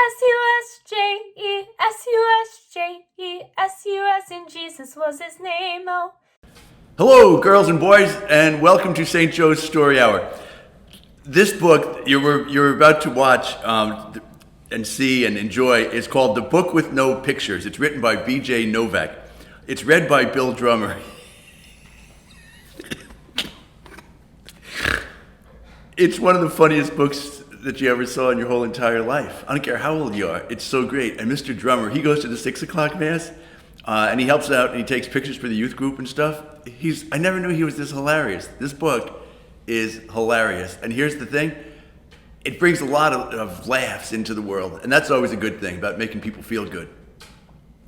S-U-S-J-E, S-U-S-J-E, S-U-S, and Jesus was his name, oh. Hello, girls and boys, and welcome to St. Joe's Story Hour. This book you're about to watch and see and enjoy is called The Book with No Pictures. It's written by BJ Novak. It's read by Bill Drummer. It's one of the funniest books that you ever saw in your whole entire life. I don't care how old you are. It's so great. And Mr. Drummer, he goes to the 6 o'clock mass, and he helps out and he takes pictures for the youth group and stuff. I never knew he was this hilarious. This book is hilarious. And here's the thing. It brings a lot of laughs into the world. And that's always a good thing about making people feel good.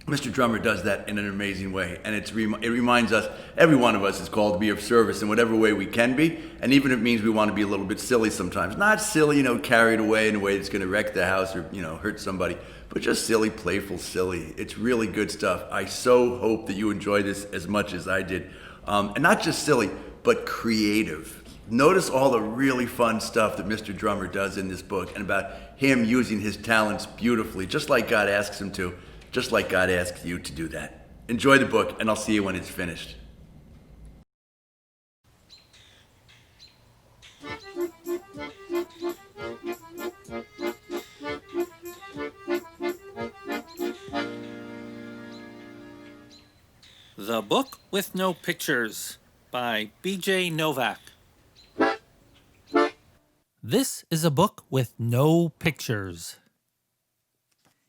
Mr. Drummer does that in an amazing way, and it reminds us, every one of us is called to be of service in whatever way we can be, and even if it means we want to be a little bit silly sometimes. Not silly, carried away in a way that's going to wreck the house or, hurt somebody, but just silly, playful, silly. It's really good stuff. I so hope that you enjoy this as much as I did. And not just silly, but creative. Notice all the really fun stuff that Mr. Drummer does in this book, and about him using his talents beautifully, just like God asks him to. Just like God asks you to do that. Enjoy the book, and I'll see you when it's finished. The Book with No Pictures by BJ Novak. This is a book with no pictures.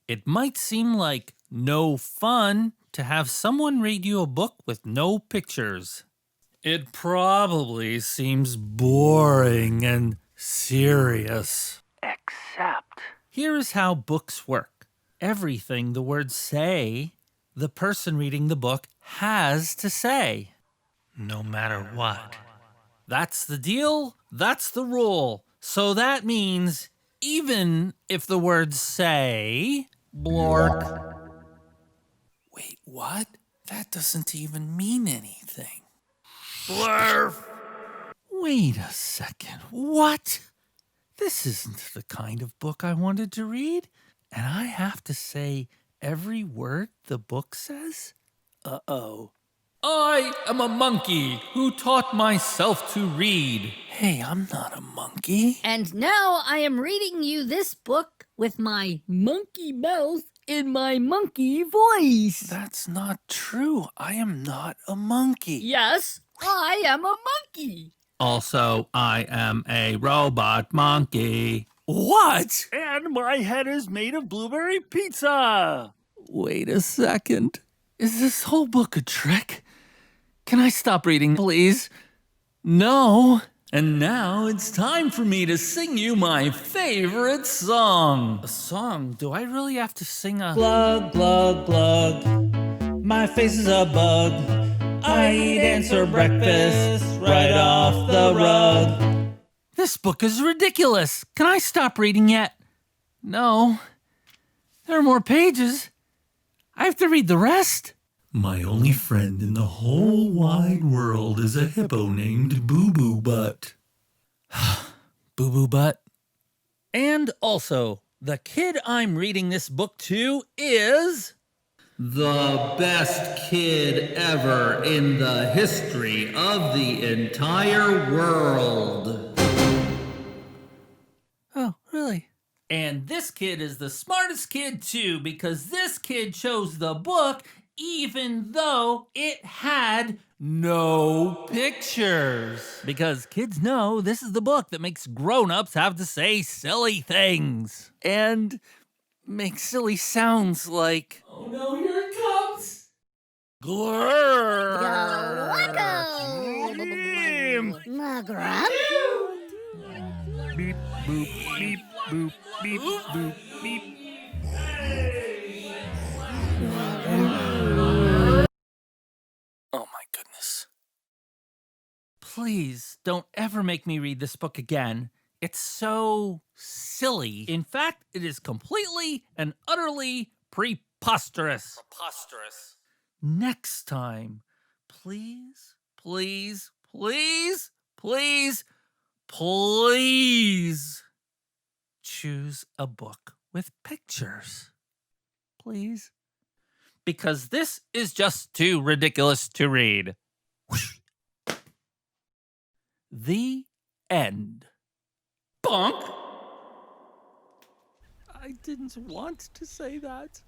It might seem like no fun to have someone read you a book with no pictures. It probably seems boring and serious. Except, here is how books work. Everything the words say, the person reading the book has to say. No matter what. That's the deal, that's the rule. So that means even if the words say blork. Wait, what? That doesn't even mean anything. Blurf! Wait a second. What? This isn't the kind of book I wanted to read, and I have to say every word the book says? Uh-oh. I am a monkey who taught myself to read. Hey, I'm not a monkey. And now I am reading you this book with my monkey mouth in my monkey voice. That's not true. I am not a monkey. Yes, I am a monkey. Also, I am a robot monkey. What? And my head is made of blueberry pizza. Wait a second. Is this whole book a trick? Can I stop reading, please? No. And now it's time for me to sing you my favorite song. A song? Do I really have to sing a... Glug, glug, glug. My face is a bug. I eat ants for breakfast right off the rug. This book is ridiculous. Can I stop reading yet? No. There are more pages. I have to read the rest. My only friend in the whole wide world is a hippo named Boo Boo Butt. Boo Boo Butt. And also, the kid I'm reading this book to is... The best kid ever in the history of the entire world. Oh, really? And this kid is the smartest kid too, because this kid chose the book even though it had no pictures. Because kids know this is the book that makes grown-ups have to say silly things. And make silly sounds like... Oh no, here it comes! Glurr! Beep, boop, beep, boop, beep, boop, beep. Oh my goodness. Please don't ever make me read this book again. It's so silly. In fact, it is completely and utterly preposterous. Next time, please, please, please, please, please choose a book with pictures. Please? Because this is just too ridiculous to read. The end. Bonk! I didn't want to say that.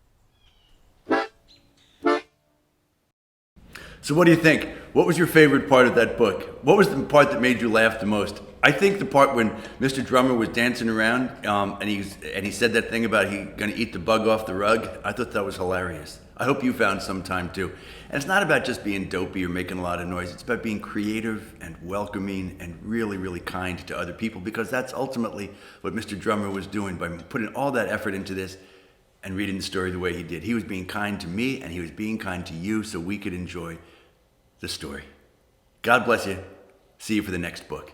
So what do you think? What was your favorite part of that book? What was the part that made you laugh the most? I think the part when Mr. Drummer was dancing around and he said that thing about he gonna eat the bug off the rug. I thought that was hilarious. I hope you found some time too. And it's not about just being dopey or making a lot of noise. It's about being creative and welcoming and really, really kind to other people, because that's ultimately what Mr. Drummer was doing by putting all that effort into this and reading the story the way he did. He was being kind to me and he was being kind to you so we could enjoy the story. God bless you. See you for the next book.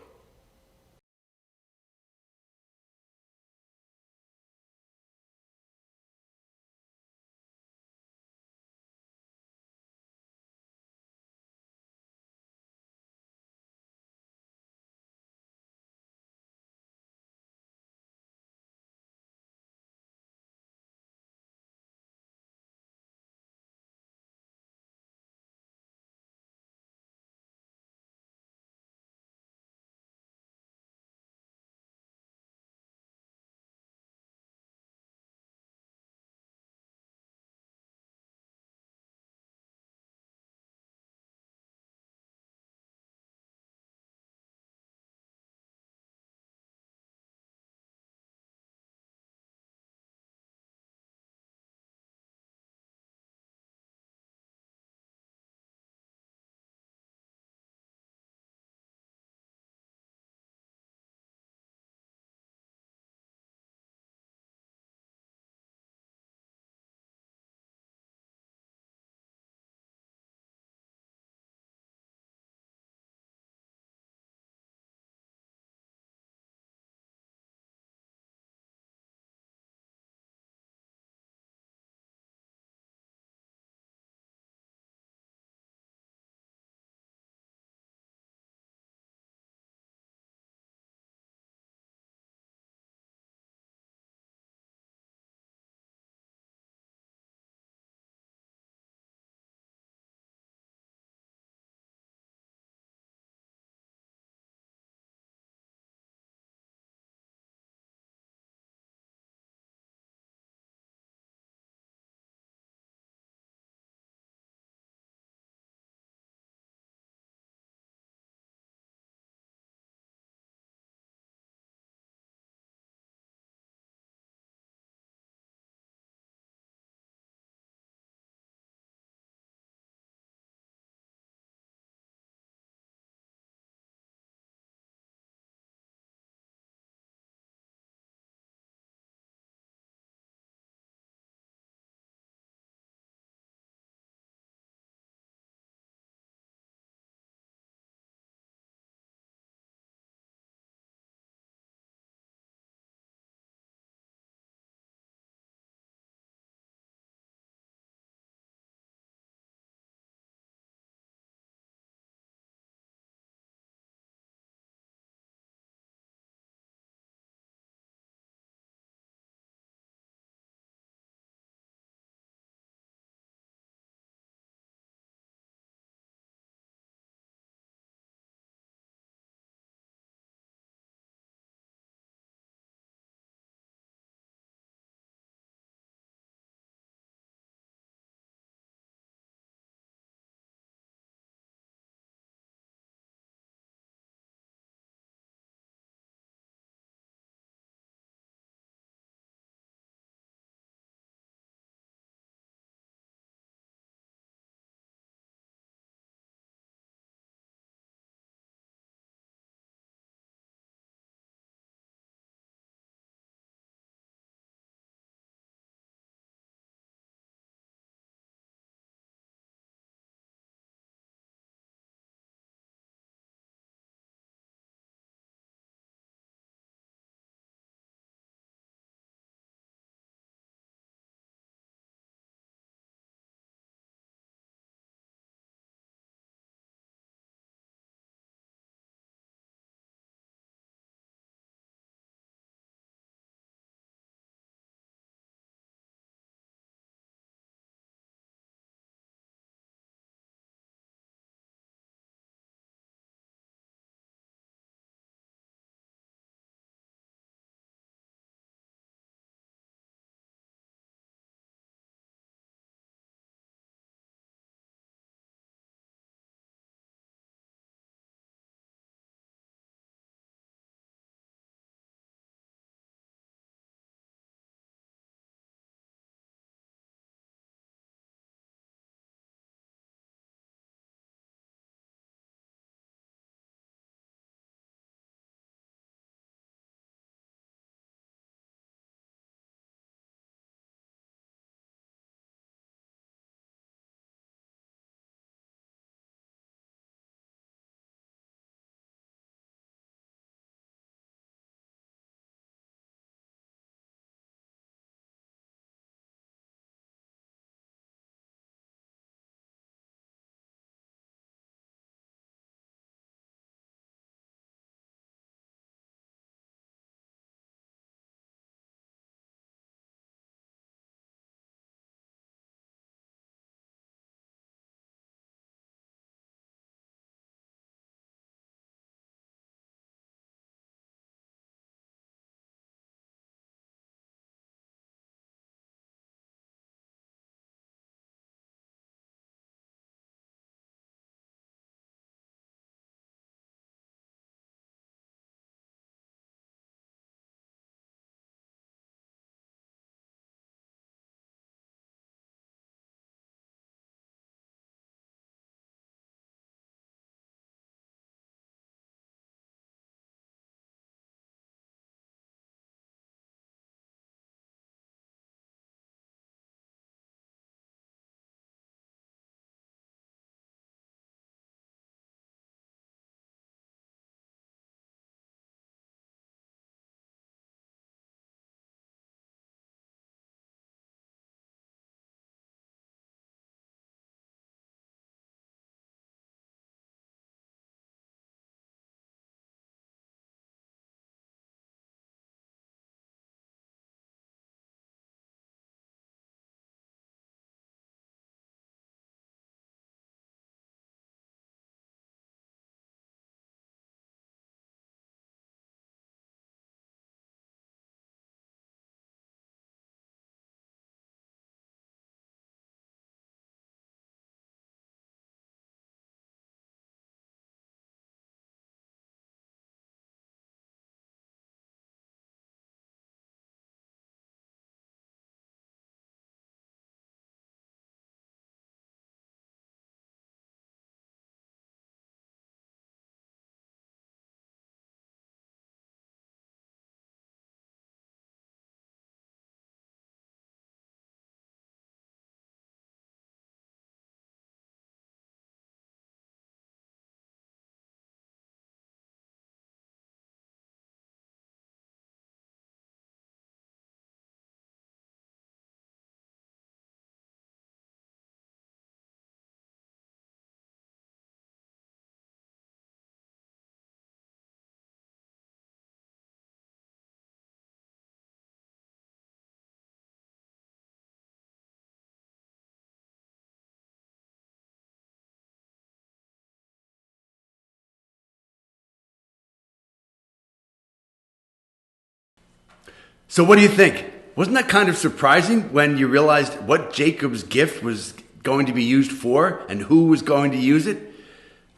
So what do you think? Wasn't that kind of surprising when you realized what Jacob's gift was going to be used for and who was going to use it?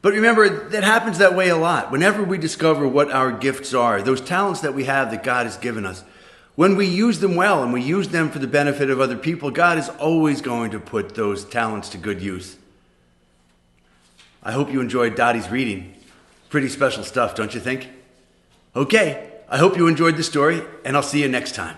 But remember, that happens that way a lot. Whenever we discover what our gifts are, those talents that we have that God has given us, when we use them well and we use them for the benefit of other people, God is always going to put those talents to good use. I hope you enjoyed Dottie's reading. Pretty special stuff, don't you think? Okay, I hope you enjoyed the story, and I'll see you next time.